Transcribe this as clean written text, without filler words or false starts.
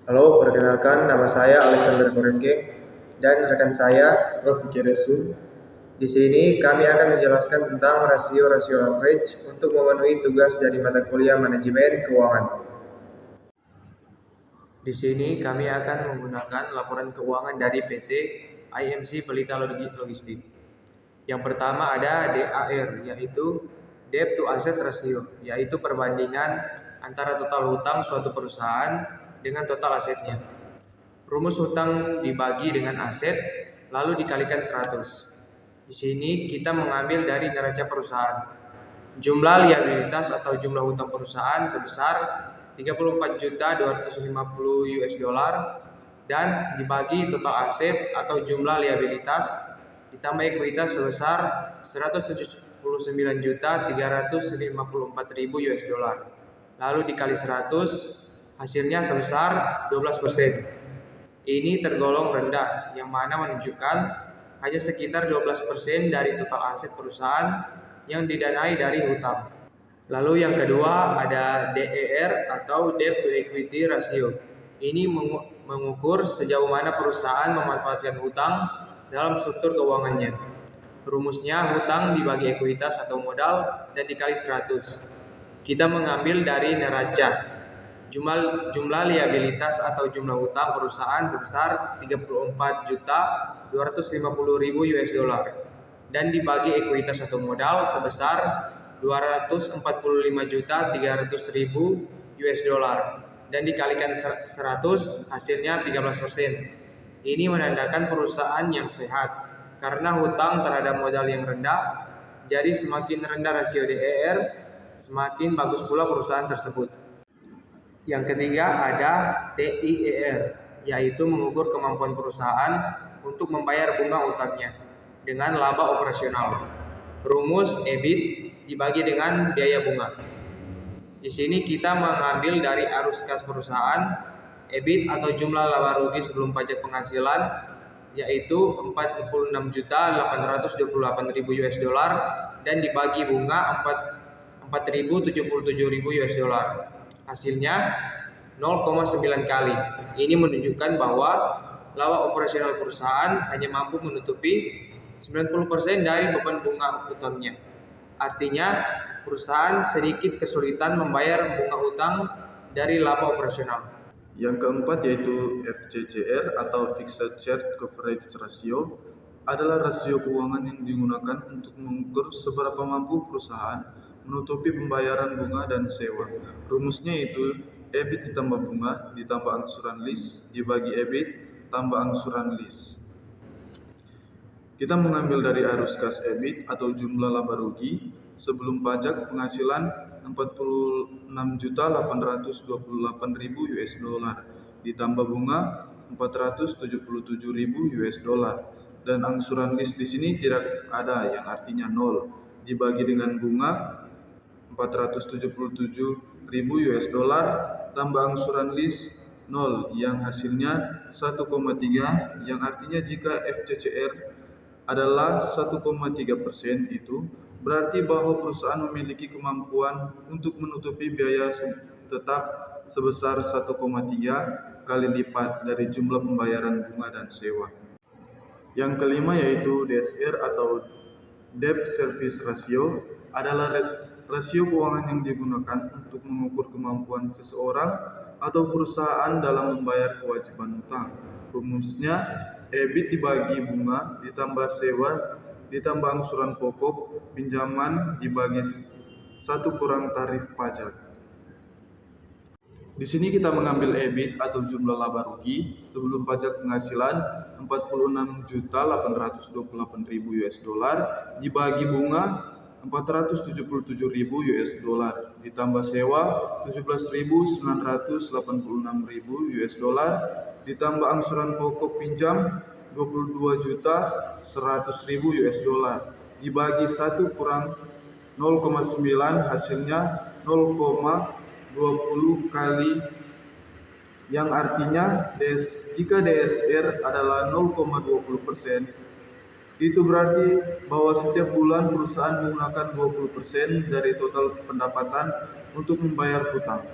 Halo, perkenalkan nama saya Alexander Korengkeng dan rekan saya Prof. Keresu. Di sini kami akan menjelaskan tentang rasio-rasio average untuk memenuhi tugas dari mata kuliah manajemen keuangan. Di sini kami akan menggunakan laporan keuangan dari PT IMC Pelita Logistik. Yang pertama ada DAR, yaitu Debt to Asset Ratio, yaitu perbandingan antara total hutang suatu perusahaan dengan total asetnya. Rumus hutang dibagi dengan aset, lalu dikalikan 100. Di sini kita mengambil dari neraca perusahaan. Jumlah liabilitas atau jumlah hutang perusahaan sebesar 34.250 US dollar dan dibagi total aset atau jumlah liabilitas ditambah ekuitas sebesar 179.354.000 US dollar. Lalu dikali 100, hasilnya sebesar 12%. Ini tergolong rendah, yang mana menunjukkan hanya sekitar 12% dari total aset perusahaan yang didanai dari hutang. Lalu yang kedua ada DER atau Debt to Equity Ratio. Ini mengukur sejauh mana perusahaan memanfaatkan hutang dalam struktur keuangannya. Rumusnya hutang dibagi ekuitas atau modal dan dikali 100. Kita mengambil dari neraca. Jumlah liabilitas atau jumlah hutang perusahaan sebesar 34.250.000 US dollar dan dibagi ekuitas atau modal sebesar 245.300.000 US dollar dan dikalikan 100, hasilnya 13%. Ini menandakan perusahaan yang sehat karena hutang terhadap modal yang rendah. Jadi semakin rendah rasio DER, semakin bagus pula perusahaan tersebut. Yang ketiga ada TIER, yaitu mengukur kemampuan perusahaan untuk membayar bunga utangnya dengan laba operasional. Rumus EBIT dibagi dengan biaya bunga. Di sini kita mengambil dari arus kas perusahaan, EBIT atau jumlah laba rugi sebelum pajak penghasilan, yaitu 46.828.000 US dollar dan dibagi bunga 4.077.000 US dollar. Hasilnya 0,9 kali. Ini menunjukkan bahwa laba operasional perusahaan hanya mampu menutupi 90% dari beban bunga utangnya. Artinya, perusahaan sedikit kesulitan membayar bunga utang dari laba operasional. Yang keempat yaitu FCCR atau Fixed Charge Coverage Ratio adalah rasio keuangan yang digunakan untuk mengukur seberapa mampu perusahaan menutupi pembayaran bunga dan sewa. Rumusnya itu EBIT ditambah bunga ditambah angsuran lease dibagi EBIT tambah angsuran lease. Kita mengambil dari arus kas EBIT atau jumlah laba rugi sebelum pajak penghasilan 46.828.000 US dollar ditambah bunga 477.000 US dollar dan angsuran lease di sini tidak ada, yang artinya 0, dibagi dengan bunga 477.000 US dollar tambah angsuran lease 0 yang hasilnya 1,3, yang artinya jika FCCR adalah 1,3% itu berarti bahwa perusahaan memiliki kemampuan untuk menutupi biaya tetap sebesar 1,3 kali lipat dari jumlah pembayaran bunga dan sewa. Yang kelima yaitu DSR atau Debt Service Ratio adalah rasio keuangan yang digunakan untuk mengukur kemampuan seseorang atau perusahaan dalam membayar kewajiban hutang. Rumusnya EBIT dibagi bunga ditambah sewa ditambah angsuran pokok pinjaman dibagi 1 kurang tarif pajak. Di sini kita mengambil EBIT atau jumlah laba rugi sebelum pajak penghasilan 46.828.000 US dollar dibagi bunga 477.000 US dollar ditambah sewa 17.986.000 US dollar ditambah angsuran pokok pinjam 22.100.000 US dollar dibagi 1 kurang 0,9, hasilnya 0,20 kali, yang artinya jika DSR adalah 0,20%, itu berarti bahwa setiap bulan perusahaan menggunakan 20% dari total pendapatan untuk membayar hutang.